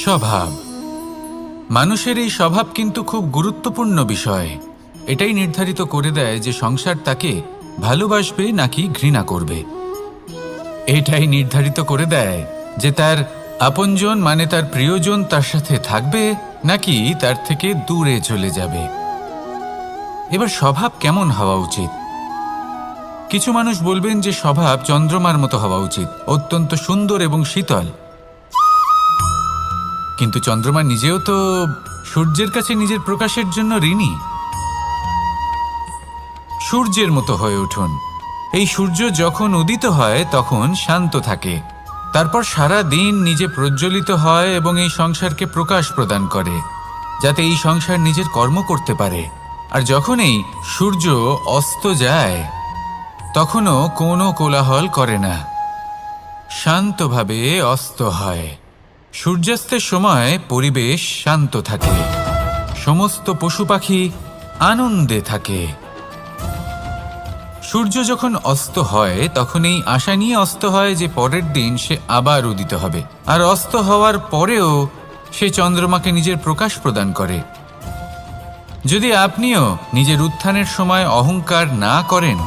স্বভাব। মানুষের এই স্বভাব কিন্তু খুব গুরুত্বপূর্ণ বিষয়। এটাই নির্ধারিত করে দেয় যে সংসার তাকে ভালোবাসবে নাকি ঘৃণা করবে। এটাই নির্ধারিত করে দেয় যে তার আপনজন মানে তার প্রিয়জন তার সাথে থাকবে নাকি তার থেকে দূরে চলে যাবে। এবার স্বভাব কেমন হওয়া উচিত? কিছু মানুষ বলবেন যে স্বভাব চন্দ্রমার মতো হওয়া উচিত, অত্যন্ত সুন্দর এবং শীতল। কিন্তু চন্দ্রমা নিজেও তো সূর্যের কাছে নিজের প্রকাশের জন্য ঋণী। সূর্যের মতো হয়ে উঠুন। এই সূর্য যখন উদিত হয় তখন শান্ত থাকে, তারপর সারা দিন নিজে প্রজ্বলিত হয় এবং এই সংসারকে প্রকাশ প্রদান করে, যাতে এই সংসার নিজের কর্ম করতে পারে। আর যখন এই সূর্য অস্ত যায় তখনও কোনো কোলাহল করে না, শান্তভাবে অস্ত হয়। সূর্যাস্তের সময় পরিবেশ শান্ত থাকে, সমস্ত পশু পাখি আনন্দে থাকে। সূর্য যখন অস্ত হয় তখন এই আশা নিয়ে অস্ত হয় যে পরের দিন সে আবার উদিত হবে, আর অস্ত হওয়ার পরেও সে চন্দ্রমাকে নিজের প্রকাশ প্রদান করে। যদি আপনিও নিজের উত্থানের সময় অহংকার না করেন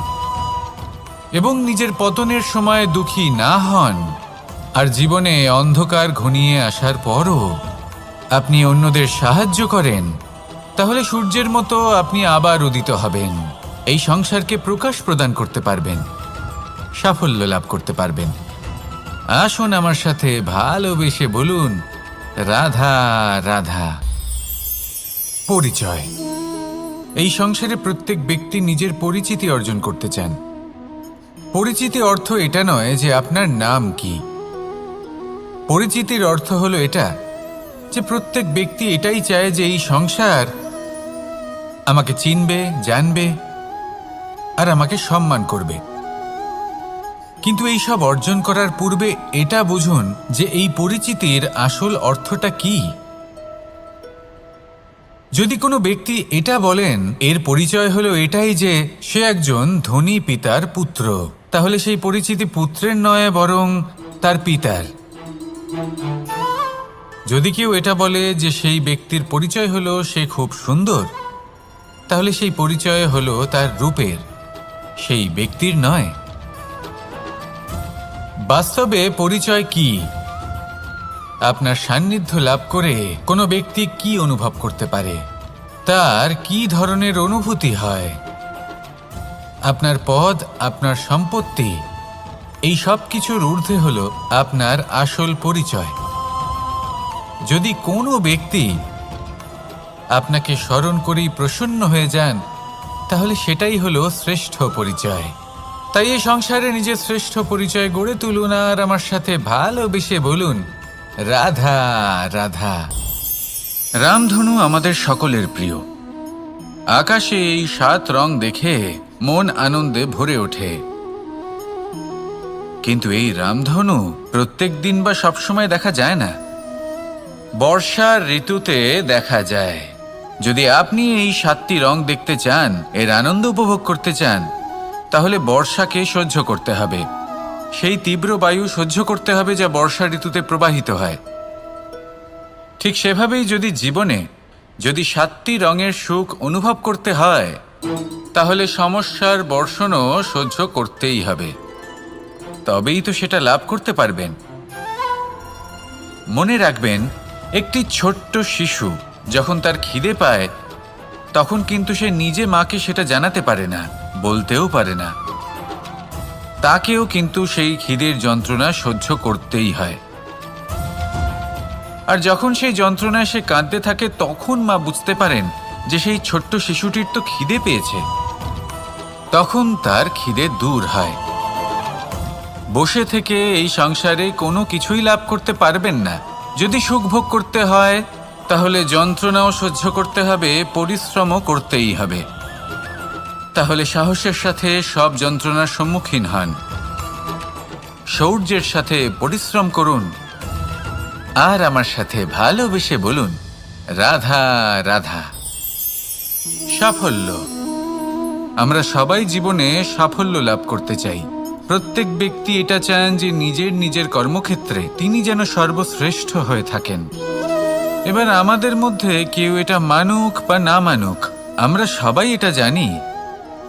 এবং নিজের পতনের সময় দুঃখী না হন, আর জীবনে অন্ধকার ঘনিয়ে আসার পরও আপনি অন্যদের সাহায্য করেন, তাহলে সূর্যের মতো আপনি আবার উদিত হবেন, এই সংসারকে প্রকাশ প্রদান করতে পারবেন, সাফল্য লাভ করতে পারবেন। আসুন আমার সাথে ভালোবেসে বলুন, রাধা রাধা। পরিচয়। এই সংসারে প্রত্যেক ব্যক্তি নিজের পরিচিতি অর্জন করতে চান। পরিচিতি অর্থ এটা নয় যে আপনার নাম কি। পরিচিতির অর্থ হলো এটা যে প্রত্যেক ব্যক্তি এটাই চায় যে এই সংসার আমাকে চিনবে, জানবে আর আমাকে সম্মান করবে। কিন্তু এই সব অর্জন করার পূর্বে এটা বুঝুন যে এই পরিচিতির আসল অর্থটা কি। যদি কোনো ব্যক্তি এটা বলেন এর পরিচয় হলো এটাই যে সে একজন ধনী পিতার পুত্র, তাহলে সেই পরিচিতি পুত্রের নয় বরং তার পিতার। যদি কেউ এটা বলে যে সেই ব্যক্তির পরিচয় হলো সে খুব সুন্দর, তাহলে সেই পরিচয় হলো তার রূপের, সেই ব্যক্তির নয়। বাস্তবে পরিচয় কি? আপনার সান্নিধ্য লাভ করে কোনো ব্যক্তি কি অনুভব করতে পারে, তার কি ধরনের অনুভূতি হয়। আপনার পদ, আপনার সম্পত্তি, এই সব কিছুর ঊর্ধ্বে হলো আপনার আসল পরিচয়। যদি কোনো ব্যক্তি আপনাকে স্মরণ করেই প্রসন্ন হয়ে যান, তাহলে সেটাই হলো শ্রেষ্ঠ পরিচয়। তাই এই সংসারে নিজের শ্রেষ্ঠ পরিচয় গড়ে তুলুন আর আমার সাথে ভালোবেসে বলুন, রাধা রাধা। রামধনু আমাদের সকলের প্রিয়। আকাশে এই 7 রং দেখে মন আনন্দে ভরে ওঠে। কিন্তু এই রামধনু প্রত্যেক দিন বা সবসময় দেখা যায় না, বর্ষার ঋতুতে দেখা যায়। যদি আপনি এই 7টি রং দেখতে চান, এর আনন্দ উপভোগ করতে চান, তাহলে বর্ষাকে সহ্য করতে হবে, সেই তীব্র বায়ু সহ্য করতে হবে যা বর্ষা ঋতুতে প্রবাহিত হয়। ঠিক সেভাবেই যদি জীবনে 7টি রঙের সুখ অনুভব করতে হয়, তাহলে সমস্যার বর্ষণও সহ্য করতেই হবে, তবেই তো সেটা লাভ করতে পারবেন। মনে রাখবেন, একটি ছোট্ট শিশু যখন তার খিদে পায় তখন কিন্তু সে নিজে মাকে সেটা জানাতে পারে না, বলতেও পারে না। তাকেও কিন্তু সেই খিদের যন্ত্রণা সহ্য করতেই হয়। আর যখন সেই যন্ত্রণায় সে কাঁদতে থাকে তখন মা বুঝতে পারেন যে সেই ছোট্ট শিশুটির তো খিদে পেয়েছে, তখন তার খিদে দূর হয়। বসে থেকে এই সংসারে কোনো কিছুই লাভ করতে পারবেন না। যদি সুখ ভোগ করতে হয় তাহলে যন্ত্রণাও সহ্য করতে হবে, পরিশ্রমও করতেই হবে। তাহলে সাহসের সাথে সব যন্ত্রণার সম্মুখীন হন, শৌর্যের সাথে পরিশ্রম করুন, আর আমার সাথে ভালোবেসে বলুন, রাধা রাধা। সাফল্য। আমরা সবাই জীবনে সাফল্য লাভ করতে চাই, প্রত্যেক ব্যক্তি এটা চান যে নিজের নিজের কর্মক্ষেত্রে তিনি যেন সর্বশ্রেষ্ঠ হয়ে থাকেন। এবার আমাদের মধ্যে কেউ এটা মানুক বা না মানুক, আমরা সবাই এটা জানি,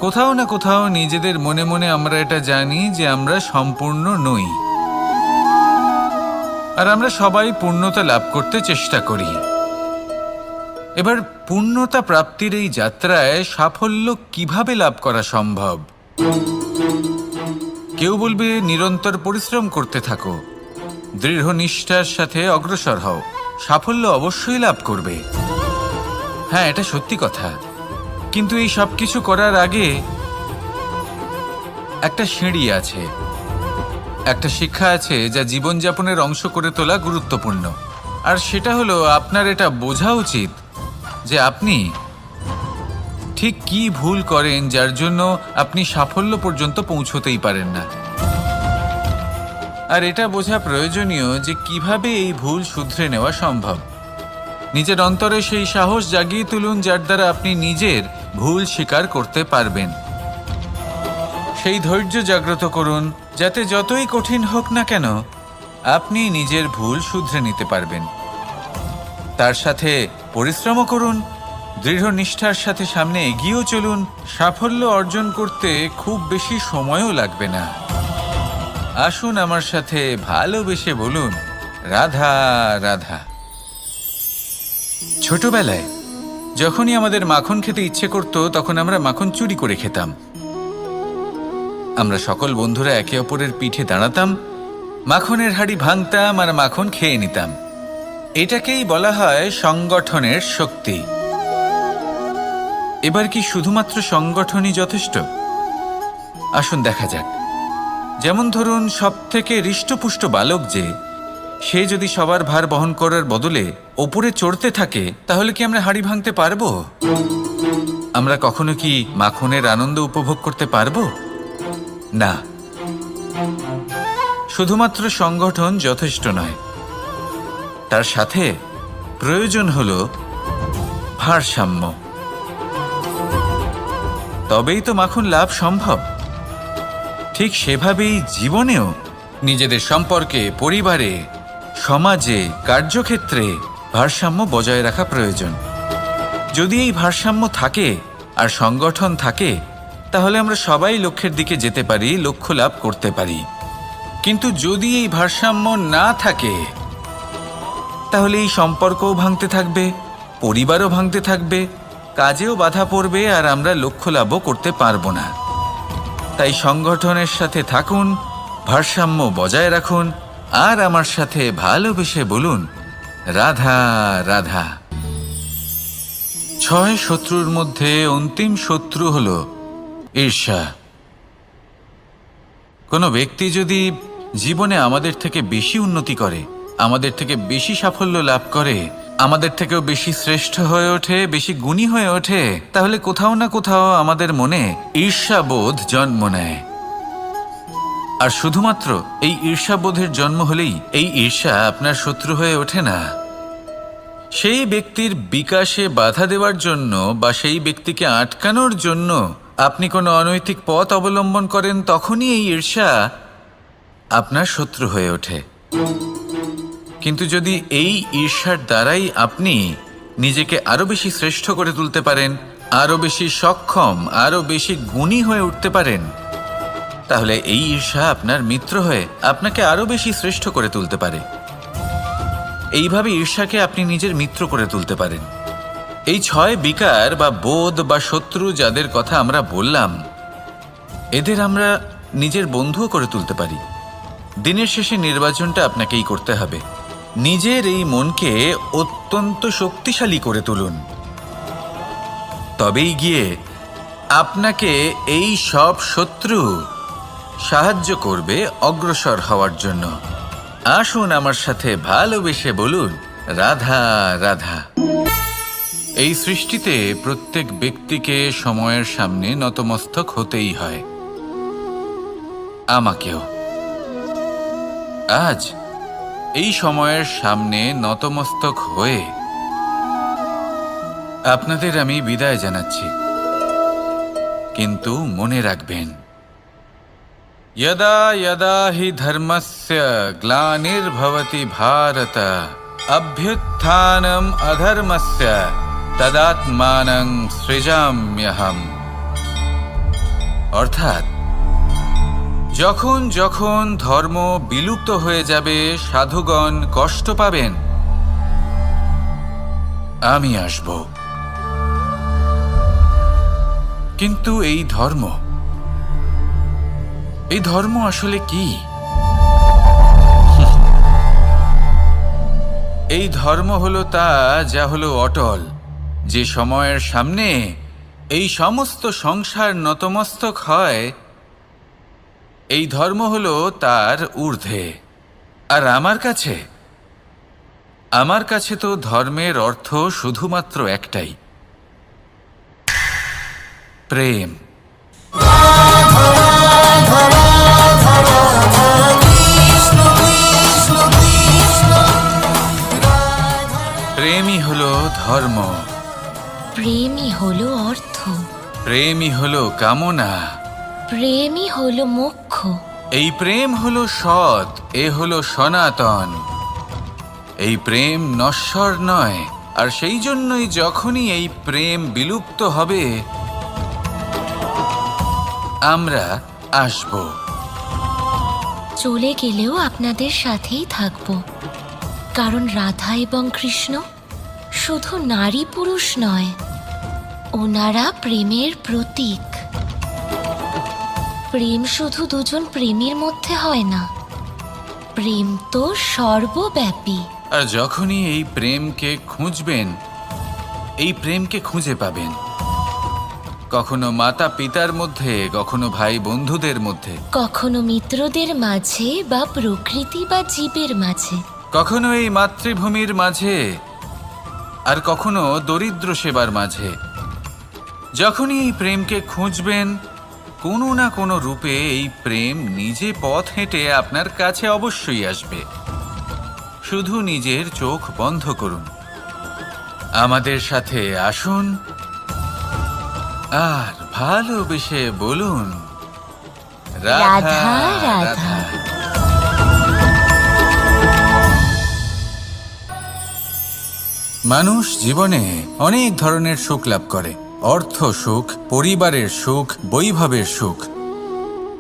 কোথাও না কোথাও নিজেদের মনে মনে আমরা এটা জানি যে আমরা সম্পূর্ণ নই। আর আমরা সবাই পূর্ণতা লাভ করতে চেষ্টা করি। এবার পূর্ণতা প্রাপ্তির এই যাত্রায় সাফল্য কিভাবে লাভ করা সম্ভব? কেউ বলবে নিরন্তর পরিশ্রম করতে থাকো, দৃঢ় নিষ্ঠার সাথে অগ্রসর হও, সাফল্য অবশ্যই লাভ করবে। হ্যাঁ, এটা সত্যি কথা, কিন্তু এই সব কিছু করার আগে একটা সিঁড়ি আছে, একটা শিক্ষা আছে যা জীবনযাপনের অংশ করে তোলা গুরুত্বপূর্ণ। আর সেটা হলো আপনার এটা বোঝা উচিত যে আপনি ঠিক কি ভুল করেন যার জন্য আপনি সাফল্য পর্যন্ত পৌঁছতেই পারেন না। আর এটা বোঝা প্রয়োজনীয় যে কিভাবে এই ভুল শুধরে নেওয়া সম্ভব। নিজের অন্তরে সেই সাহস জাগিয়ে তুলুন যার দ্বারা আপনি নিজের ভুল স্বীকার করতে পারবেন। সেই ধৈর্য জাগ্রত করুন যাতে যতই কঠিন হোক না কেন আপনি নিজের ভুল শুধরে নিতে পারবেন। তার সাথে পরিশ্রমও করুন, দৃঢ় নিষ্ঠার সাথে সামনে এগিয়েও চলুন। সাফল্য অর্জন করতে খুব বেশি সময়ও লাগবে না। আসুন আমার সাথে ভালোবেসে বলুন, রাধা রাধা। ছোটবেলায় যখনই আমাদের মাখন খেতে ইচ্ছে করত তখন আমরা মাখন চুরি করে খেতাম। আমরা সকল বন্ধুরা একে অপরের পিঠে দাঁড়াতাম, মাখনের হাঁড়ি ভাঙতাম আর মাখন খেয়ে নিতাম। এটাকেই বলা হয় সংগঠনের শক্তি। এবার কি শুধুমাত্র সংগঠনই যথেষ্ট? আসুন দেখা যাক। যেমন ধরুন, সবথেকে হৃষ্টপুষ্ট বালক যে, সে যদি সবার ভার বহন করার বদলে ওপরে চড়তে থাকে তাহলে কি আমরা হাঁড়ি ভাঙতে পারবো? আমরা কখনো কি মাখনের আনন্দ উপভোগ করতে পারবো? না। শুধুমাত্র সংগঠন যথেষ্ট নয়, তার সাথে প্রয়োজন হলো ভারসাম্য। তবেই তো মাখন লাভ সম্ভব। ঠিক সেভাবেই জীবনেও নিজেদের সম্পর্কে, পরিবারে, সমাজে, কার্যক্ষেত্রে ভারসাম্য বজায় রাখা প্রয়োজন। যদি এই ভারসাম্য থাকে আর সংগঠন থাকে তাহলে আমরা সবাই লক্ষ্যের দিকে যেতে পারি, লক্ষ্য লাভ করতে পারি। কিন্তু যদি এই ভারসাম্য না থাকে তাহলে এই সম্পর্কও ভাঙতে থাকবে, পরিবারও ভাঙতে থাকবে, কাজেও বাধা পড়বে আর আমরা লক্ষ্য লাভও করতে পারবো না। তাই সংগঠনের সাথে থাকুন, ভারসাম্য বজায় রাখুন আর আমার সাথে ভালোবেসে বলুন, রাধা রাধা। 6 শত্রুর মধ্যে অন্তিম শত্রু হলো ঈর্ষা। কোনো ব্যক্তি যদি জীবনে আমাদের থেকে বেশি উন্নতি করে, আমাদের থেকে বেশি সাফল্য লাভ করে, আমাদের থেকেও বেশি শ্রেষ্ঠ হয়ে ওঠে, বেশি গুণী হয়ে ওঠে, তাহলে কোথাও না কোথাও আমাদের মনে ঈর্ষাবোধ জন্ম নেয়। আর শুধুমাত্র এই ঈর্ষাবোধের জন্ম হলেই এই ঈর্ষা আপনার শত্রু হয়ে ওঠে না। সেই ব্যক্তির বিকাশে বাধা দেওয়ার জন্য বা সেই ব্যক্তিকে আটকানোর জন্য আপনি কোনো অনৈতিক পথ অবলম্বন করেন, তখনই এই ঈর্ষা আপনার শত্রু হয়ে ওঠে। কিন্তু যদি এই ঈর্ষার দ্বারাই আপনি নিজেকে আরো বেশি শ্রেষ্ঠ করে তুলতে পারেন, আরো বেশি সক্ষম, আরো বেশি গুণী হয়ে উঠতে পারেন, তাহলে এই ঈর্ষা আপনার মিত্র হয়ে আপনাকে আরো বেশি শ্রেষ্ঠ করে তুলতে পারে। এইভাবে ঈর্ষাকে আপনি নিজের মিত্র করে তুলতে পারেন। এই 6 বিকার বা বোধ বা শত্রু যাদের কথা আমরা বললাম, এদের আমরা নিজের বন্ধুও করে তুলতে পারি। দিনের শেষে নির্বাচনটা আপনাকেই করতে হবে। নিজের এই মনকে অত্যন্ত শক্তিশালী করে তুলুন, তবেই গিয়ে আপনাকে এই সব শত্রু সাহায্য করবে অগ্রসর হওয়ার জন্য। আসুন আমার সাথে ভালোবেসে বলুন, রাধা রাধা। এই সৃষ্টিতে প্রত্যেক ব্যক্তিকে সময়ের সামনে নতমস্তক হতেই হয়, আমাকেও। আজ এই সময়ের সামনে নতমস্তক হয়ে আপনাদের আমি বিদায় জানাচ্ছি। কিন্তু মনে রাখবেন, यदा यदा हि धर्मस्य ग्लानिर्भवति भारत अभ्युत्थानम् अधर्मस्य तदात्मानं सृजाम्यहम्। অর্থাৎ যখন যখন ধর্ম বিলুপ্ত হয়ে যাবে, সাধুগণ কষ্ট পাবেন, আমি আসব। কিন্তু এই ধর্ম আসলে কি? এই ধর্ম হলো তা যা হলো অটল, যে সময়ের সামনে এই সমস্ত সংসার নতমস্তক হয়। এই ধর্ম হলো তার ঊর্ধ্বে। আর আমার কাছে তো ধর্মের অর্থ শুধুমাত্র একটাই, প্রেম। প্রেমই হলো ধর্ম, প্রেমই হলো অর্থ, প্রেমই হলো কামনা, প্রেমই হলো মোক্ষ। এই প্রেম হলো সৎ, এ হলো সনাতন। এই প্রেম নশ্বর নয়। আর সেই জন্যই যখনই এই প্রেম বিলুপ্ত হবে, আমরা আসব। চলে গেলেও আপনাদের সাথেই থাকব, কারণ রাধা এবং কৃষ্ণ শুধু নারী পুরুষ নয়, ওনারা প্রেমের প্রতীক। প্রেম শুধু দুজন প্রেমীর মধ্যে হয় না, প্রেম তো সর্বব্যাপী। আর যখনই এই প্রেমকে খুঁজবেন, এই প্রেমকে খুঁজে পাবেন। কখনো মাতা পিতার মধ্যে, কখনো ভাই বন্ধুদের মধ্যে, কখনো মিত্রদের মাঝে বা প্রকৃতি বা জীবের মাঝে, কখনো এই মাতৃভূমির মাঝে, আর কখনো দরিদ্র সেবার মাঝে। যখনই এই প্রেমকে খুঁজবেন, কোনো না কোনো রূপে এই প্রেম নিজে পথ হেঁটে আপনার কাছে অবশ্যই আসবে। শুধু নিজের চোখ বন্ধ করুন, আমাদের সাথে আসুন, আর ভালোবেসে বলুন, রাধা রাধা। মানুষ জীবনে অনেক ধরনের সুখ লাভ করে, অর্থ সুখ, পরিবারের সুখ, বৈভবের সুখ।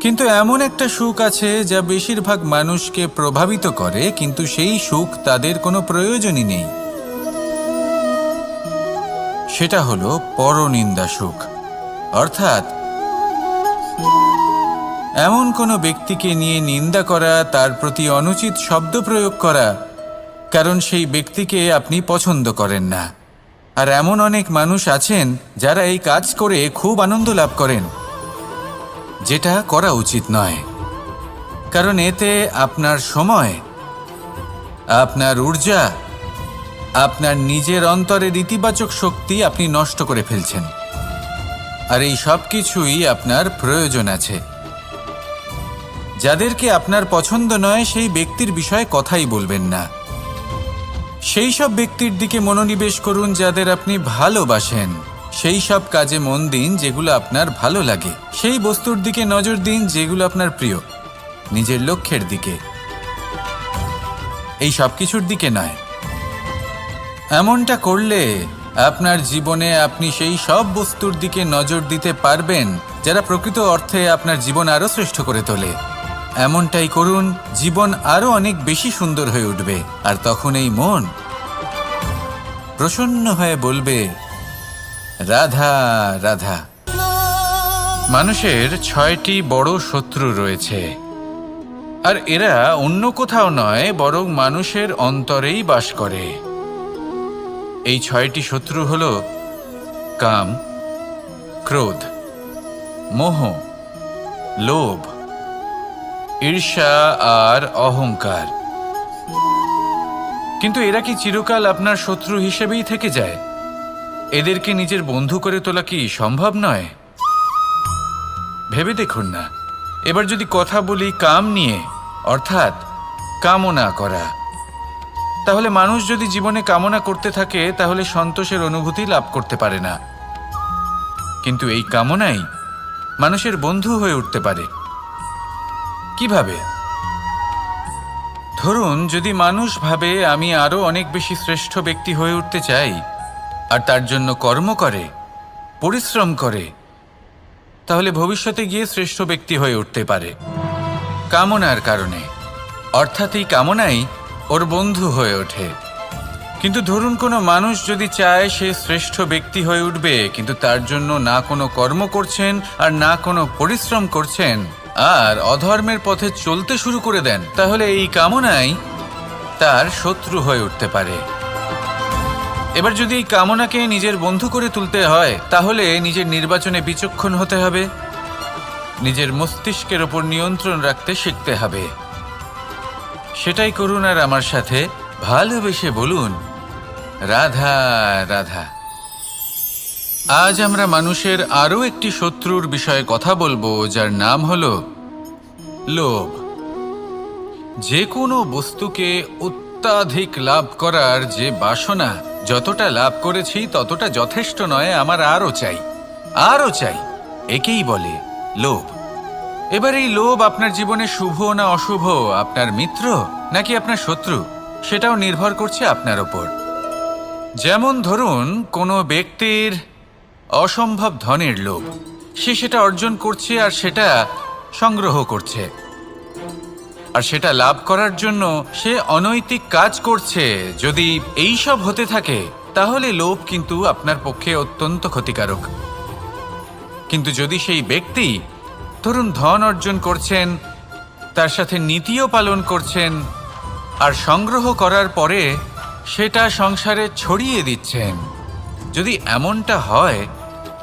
কিন্তু এমন একটা সুখ আছে যা বেশিরভাগ মানুষকে প্রভাবিত করে, কিন্তু সেই সুখ তাদের কোনো প্রয়োজনই নেই। সেটা হলো পরনিন্দা সুখ। অর্থাৎ এমন কোনো ব্যক্তিকে নিয়ে নিন্দা করা, তার প্রতি অনুচিত শব্দ প্রয়োগ করা, কারণ সেই ব্যক্তিকে আপনি পছন্দ করেন না। আর এমন অনেক মানুষ আছেন যারা এই কাজ করে খুব আনন্দ লাভ করেন, যেটা করা উচিত নয়। কারণ এতে আপনার সময়, আপনার ঊর্জা, আপনার নিজের অন্তরের ইতিবাচক শক্তি আপনি নষ্ট করে ফেলছেন। আর এই সব কিছুই আপনার প্রয়োজন আছে। যাদেরকে আপনার পছন্দ নয়, সেই ব্যক্তির বিষয়ে কথাই বলবেন না। সেই সব ব্যক্তির দিকে মনোনিবেশ করুন যাদের আপনি ভালোবাসেন। সেই সব কাজে মন দিন যেগুলো আপনার ভালো লাগে। সেই বস্তুর দিকে নজর দিন যেগুলো আপনার প্রিয়, নিজের লক্ষ্যের দিকে, এই সব কিছুর দিকে নয়। এমনটা করলে আপনার জীবনে আপনি সেই সব বস্তুর দিকে নজর দিতে পারবেন যারা প্রকৃত অর্থে আপনার জীবন আরো শ্রেষ্ঠ করে তোলে। এমনটাই করুন, জীবন আরো অনেক বেশি সুন্দর হয়ে উঠবে। আর তখন এই মন প্রসন্ন হয়ে বলবে, রাধা রাধা। মানুষের 6টি বড় শত্রু রয়েছে, আর এরা অন্য কোথাও নয়, বরং মানুষের অন্তরেই বাস করে। এই 6টি শত্রু হল কাম, ক্রোধ, মোহ, লোভ, ঈর্ষা আর অহংকার। কিন্তু এরা কি চিরকাল আপনার শত্রু হিসেবেই থেকে যায়? এদেরকে নিজের বন্ধু করে তোলা কি সম্ভব নয়? ভেবে দেখুন না। এবার যদি কথা বলি কাম নিয়ে, অর্থাৎ কামনা করা, তাহলে মানুষ যদি জীবনে কামনা করতে থাকে তাহলে সন্তোষের অনুভূতি লাভ করতে পারে না। কিন্তু এই কামনাই মানুষের বন্ধু হয়ে উঠতে পারে। কিভাবে? ধরুন, যদি মানুষ ভাবে আমি আরো অনেক বেশি শ্রেষ্ঠ ব্যক্তি হয়ে উঠতে চাই, আর তার জন্য কর্ম করে, পরিশ্রম করে, তাহলে ভবিষ্যতে গিয়ে শ্রেষ্ঠ ব্যক্তি হয়ে উঠতে পারে কামনার কারণে। অর্থাৎ এই কামনাই ওর বন্ধু হয়ে ওঠে। কিন্তু ধরুন, কোনো মানুষ যদি চায় সে শ্রেষ্ঠ ব্যক্তি হয়ে উঠবে, কিন্তু তার জন্য না কোনো কর্ম করছেন আর না কোনো পরিশ্রম করছেন, আর অধর্মের পথে চলতে শুরু করে দেন, তাহলে এই কামনাই তার শত্রু হয়ে উঠতে পারে। এবার যদি এই কামনাকে নিজের বন্ধু করে তুলতে হয়, তাহলে নিজের নির্বাচনে বিচক্ষণ হতে হবে, নিজের মস্তিষ্কের ওপর নিয়ন্ত্রণ রাখতে শিখতে হবে। সেটাই করুন আর আমার সাথে ভালোবেসে বলুন, রাধা রাধা। আজ আমরা মানুষের আরও একটি শত্রুর বিষয়ে কথা বলবো, যার নাম হলো লোভ। যে কোনো বস্তুকে অত্যাধিক লাভ করার যে বাসনা, যতটা লাভ করেছি ততটা যথেষ্ট নয়, আমার আরও চাই, আরও চাই, একেই বলে লোভ। এবার এই লোভ আপনার জীবনে শুভ না অশুভ, আপনার মিত্র নাকি আপনার শত্রু, সেটাও নির্ভর করছে আপনার ওপর। যেমন ধরুন, কোনো ব্যক্তির অসম্ভব ধনের লোভ, সে সেটা অর্জন করছে আর সেটা সংগ্রহ করছে, আর সেটা লাভ করার জন্য সে অনৈতিক কাজ করছে। যদি এই সব হতে থাকে, তাহলে লোভ কিন্তু আপনার পক্ষে অত্যন্ত ক্ষতিকারক। কিন্তু যদি সেই ব্যক্তি ধরুন ধন অর্জন করছেন, তার সাথে নীতিও পালন করছেন, আর সংগ্রহ করার পরে সেটা সংসারে ছড়িয়ে দিচ্ছেন, যদি এমনটা হয়,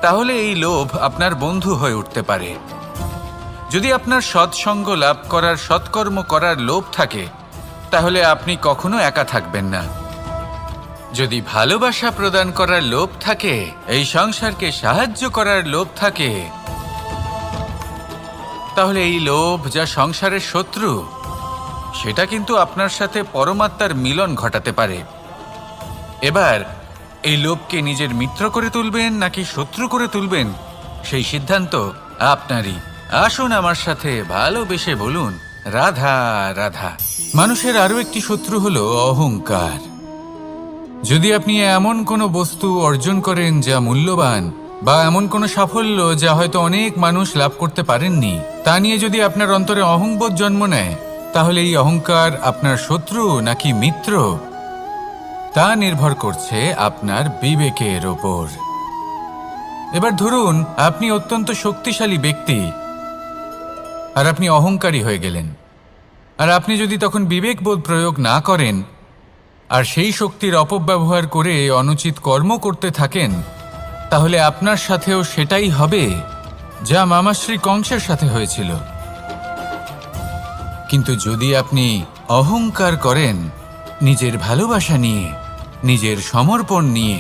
তাহলে এই লোভ আপনার বন্ধু হয়ে উঠতে পারে। যদি আপনার সৎসঙ্গ লাভ করার, সৎকর্ম করার লোভ থাকে, তাহলে আপনি কখনো একা থাকবেন না। যদি ভালোবাসা প্রদান করার লোভ থাকে, এই সংসারকে সাহায্য করার লোভ থাকে, তাহলে এই লোভ, যা সংসারের শত্রু, সেটা কিন্তু আপনার সাথে পরমাত্মার মিলন ঘটাতে পারে। এবার এই লোভকে নিজের মিত্র করে তুলবেন নাকি শত্রু করে তুলবেন, সেই সিদ্ধান্ত আপনারই। আসুন আমার সাথে ভালোবেসে বলুন, রাধা রাধা। মানুষের আরও একটি শত্রু হলো অহংকার। যদি আপনি এমন কোনো বস্তু অর্জন করেন যা মূল্যবান, বা এমন কোনো সাফল্য যা হয়তো অনেক মানুষ লাভ করতে পারেননি, তা নিয়ে যদি আপনার অন্তরে অহংবোধ জন্ম নেয়, তাহলে এই অহংকার আপনার শত্রু নাকি মিত্র, তা নির্ভর করছে আপনার বিবেকের ওপর। এবার ধরুন, আপনি অত্যন্ত শক্তিশালী ব্যক্তি, আর আপনি অহংকারী হয়ে গেলেন, আর আপনি যদি তখন বিবেকবোধ প্রয়োগ না করেন, আর সেই শক্তির অপব্যবহার করে অনুচিত কর্ম করতে থাকেন, তাহলে আপনার সাথেও সেটাই হবে যা মামাশ্রী কংসের সাথে হয়েছিল। কিন্তু যদি আপনি অহংকার করেন নিজের ভালোবাসা নিয়ে, নিজের সমর্পণ নিয়ে,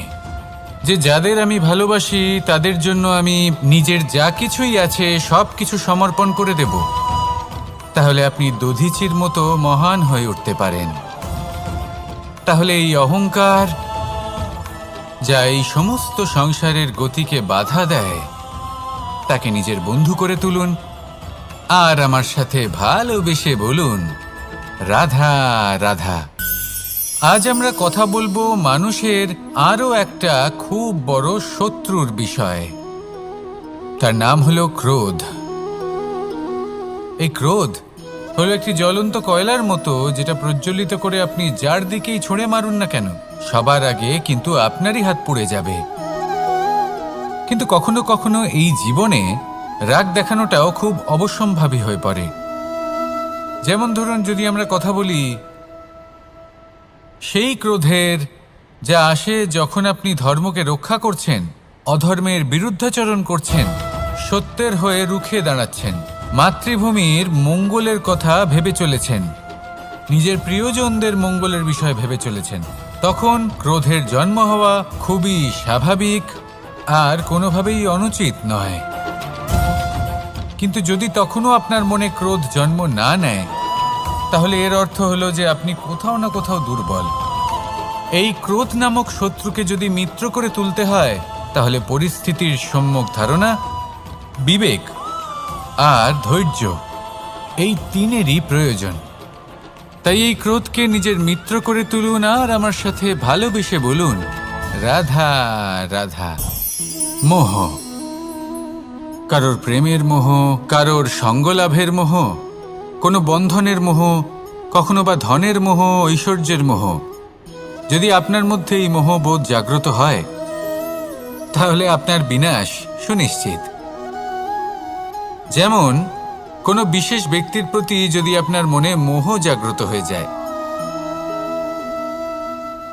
যে যাদের আমি ভালোবাসি তাদের জন্য আমি নিজের যা কিছুই আছে সব কিছু সমর্পণ করে দেব, তাহলে আপনি দধিচির মতো মহান হয়ে উঠতে পারেন। তাহলে এই অহংকার, যা এই সমস্ত সংসারের গতিকে বাধা দেয়, তাকে নিজের বন্ধু করে তুলুন, আর আমার সাথে ভালোবেসে বলুন, রাধা রাধা। আজ আমরা কথা বলবো মানুষের আরও একটা খুব বড় শত্রুর বিষয়। তার নাম হলো ক্রোধ। এই ক্রোধ হলো একটি জ্বলন্ত কয়লার মতো, যেটা প্রজ্বলিত করে আপনি যার দিকেই ছুঁড়ে মারুন না কেন, সবার আগে কিন্তু আপনারই হাত পুড়ে যাবে। কিন্তু কখনো কখনো এই জীবনে রাগ দেখানোটাও খুব অবশ্যম্ভাবী হয়ে পড়ে। যেমন ধরুন, যদি আমরা কথা বলি সেই ক্রোধের, যা আসে যখন আপনি ধর্মকে রক্ষা করছেন, অধর্মের বিরুদ্ধাচরণ করছেন, সত্যের হয়ে রুখে দাঁড়াচ্ছেন, মাতৃভূমির মঙ্গলের কথা ভেবে চলেছেন, নিজের প্রিয়জনদের মঙ্গলের বিষয় ভেবে চলেছেন, তখন ক্রোধের জন্ম হওয়া খুবই স্বাভাবিক আর কোনোভাবেই অনুচিত নয়। কিন্তু যদি তখনও আপনার মনে ক্রোধ জন্ম না নেয়, তাহলে এর অর্থ হলো যে আপনি কোথাও না কোথাও দুর্বল। এই ক্রোধ নামক শত্রুকে যদি মিত্র করে তুলতে হয়, তাহলে পরিস্থিতির সম্যক ধারণা, বিবেক আর ধৈর্য, এই তিনেরই প্রয়োজন। তাই এই ক্রোধকে নিজের মিত্র করে তুলুন আর আমার সাথে ভালোবেসে বলুন, রাধা রাধা। মোহ, কারোর প্রেমের মোহ, কারোর সঙ্গলাভের মোহ, কোনো বন্ধনের মোহ, কখনো বা ধনের মোহ, ঐশ্বর্যের মোহ। যদি আপনার মধ্যে এই মোহবোধ জাগ্রত হয়, তাহলে আপনার বিনাশ সুনিশ্চিত। যেমন কোনো বিশেষ ব্যক্তির প্রতি যদি আপনার মনে মোহ জাগ্রত হয়ে যায়,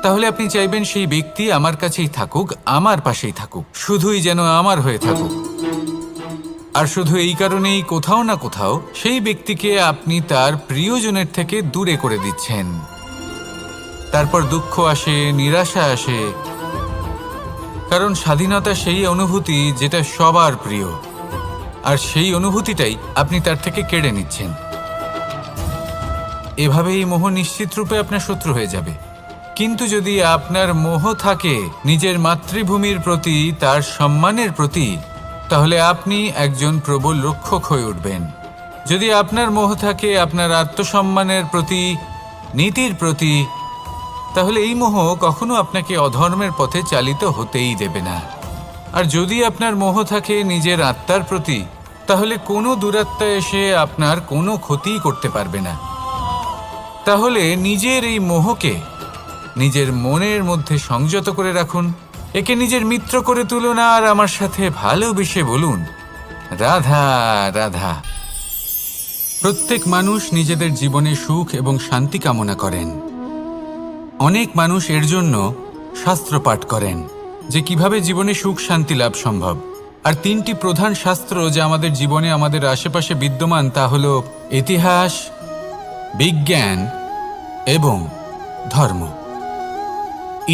তাহলে আপনি চাইবেন সেই ব্যক্তি আমার কাছেই থাকুক, আমার পাশেই থাকুক, শুধুই যেন আমার হয়ে থাকুক। আর শুধু এই কারণেই কোথাও না কোথাও সেই ব্যক্তিকে আপনি তার প্রিয়জনের থেকে দূরে করে দিচ্ছেন। তারপর দুঃখ আসে, নিরাশা আসে, কারণ স্বাধীনতা সেই অনুভূতি যেটা সবার প্রিয়, আর সেই অনুভূতিটাই আপনি তার থেকে কেড়ে নিচ্ছেন। এভাবে এই মোহ নিশ্চিত রূপে আপনার শত্রু হয়ে যাবে। কিন্তু যদি আপনার মোহ থাকে নিজের মাতৃভূমির প্রতি, তার সম্মানের প্রতি, তাহলে আপনি একজন প্রবল রক্ষক হয়ে উঠবেন। যদি আপনার মোহ থাকে আপনার আত্মসম্মানের প্রতি, নীতির প্রতি, তাহলে এই মোহ কখনো আপনাকে অধর্মের পথে চালিত হতেই দেবে না। আর যদি আপনার মোহ থাকে নিজের আত্মার প্রতি, তাহলে কোনো দুরাত্মা এসে আপনার কোনো ক্ষতি করতে পারবে না। তাহলে নিজের এই মোহকে নিজের মনের মধ্যে সংযত করে রাখুন, একে নিজের মিত্র করে তুলুন আর আমার সাথে ভালোবেসে বলুন, রাধা রাধা। প্রত্যেক মানুষ নিজেদের জীবনে সুখ এবং শান্তি কামনা করেন। অনেক মানুষ এর জন্য শাস্ত্র পাঠ করেন যে কিভাবে জীবনে সুখ শান্তি লাভ সম্ভব। আর তিনটি প্রধান শাস্ত্র যা আমাদের জীবনে আমাদের আশেপাশে বিদ্যমান, তা হল ইতিহাস, বিজ্ঞান এবং ধর্ম।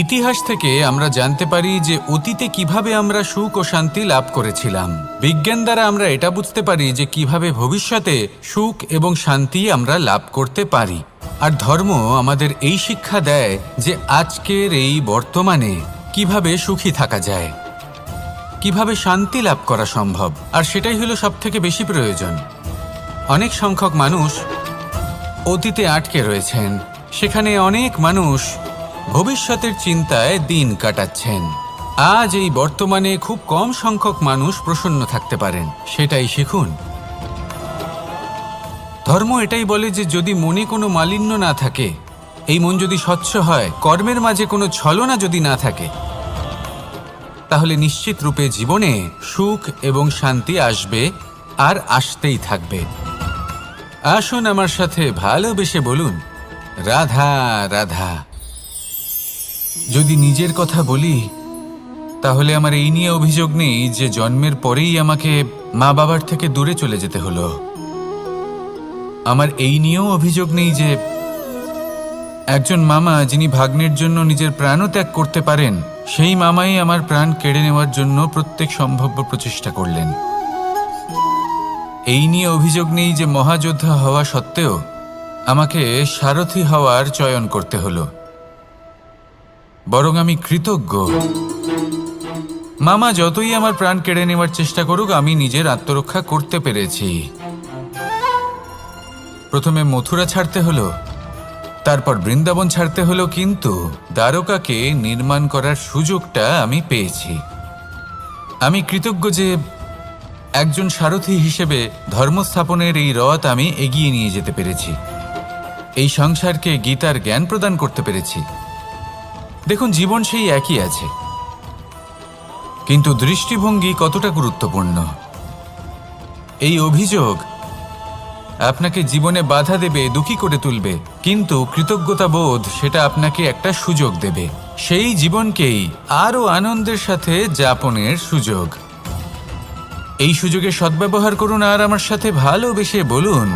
ইতিহাস থেকে আমরা জানতে পারি যে অতীতে কিভাবে আমরা সুখ ও শান্তি লাভ করেছিলাম। বিজ্ঞান দ্বারা আমরা এটা বুঝতে পারি যে কিভাবে ভবিষ্যতে সুখ এবং শান্তি আমরা লাভ করতে পারি। আর ধর্ম আমাদের এই শিক্ষা দেয় যে আজকের এই বর্তমানে কিভাবে সুখী থাকা যায়, কিভাবে শান্তি লাভ করা সম্ভব। আর সেটাই হলো সবথেকে বেশি প্রয়োজন। অনেক সংখ্যক মানুষ অতীতে আটকে রয়েছেন, সেখানে অনেক মানুষ ভবিষ্যতের চিন্তায় দিন কাটাচ্ছেন। আজ এই বর্তমানে খুব কম সংখ্যক মানুষ প্রসন্ন থাকতে পারেন, সেটাই শিখুন। ধর্ম এটাই বলে যে যদি মনে কোনো মালিন্য না থাকে, এই মন যদি স্বচ্ছ হয়, কর্মের মাঝে কোনো ছলনা যদি না থাকে, তাহলে নিশ্চিত রূপে জীবনে সুখ এবং শান্তি আসবে আর আসতেই থাকবে। আসুন আমার সাথে ভালোবেসে বলুন, রাধা রাধা। যদি নিজের কথা বলি, তাহলে আমার এই নিয়ে অভিযোগ নেই যে জন্মের পরেই আমাকে মা বাবার থেকে দূরে চলে যেতে হলো। আমার এই নিয়েও অভিযোগ নেই যে একজন মামা যিনি ভাগ্নের জন্য নিজের প্রাণও ত্যাগ করতে পারেন, সেই মামাই আমার প্রাণ কেড়ে নেওয়ার জন্য প্রত্যেক সম্ভাব্য প্রচেষ্টা করলেন। এই নিয়ে অভিযোগ নেই যে মহাযোদ্ধা হওয়া সত্ত্বেও আমাকে সারথি হওয়ার চয়ন করতে হলো। বরং আমি কৃতজ্ঞ। মামা যতই আমার প্রাণ কেড়ে নেওয়ার চেষ্টা করুক, আমি নিজের আত্মরক্ষা করতে পেরেছি। প্রথমে মথুরা ছাড়তে হলো, তারপর বৃন্দাবন ছাড়তে হলো, কিন্তু দ্বারকাকে নির্মাণ করার সুযোগটা আমি পেয়েছি। আমি কৃতজ্ঞ যে একজন সারথি হিসেবে ধর্মস্থাপনের এই রথ আমি এগিয়ে নিয়ে যেতে পেরেছি, এই সংসারকে গীতার জ্ঞান প্রদান করতে পেরেছি। দেখুন, জীবন সেই একই আছে, কিন্তু দৃষ্টিভঙ্গি কতটা গুরুত্বপূর্ণ। এই অভিযোগ আপনাকে জীবনে বাধা দেবে, দুঃখী করে তুলবে, কিন্তু কৃতজ্ঞতা বোধ সেটা আপনাকে একটা সুযোগ দেবে, সেই জীবনকেই আরো আনন্দের সাথে যাপনের সুযোগ। এই সুযোগে সদ্ব্যবহার করুন আর আমার সাথে ভালোবেসে বলুন,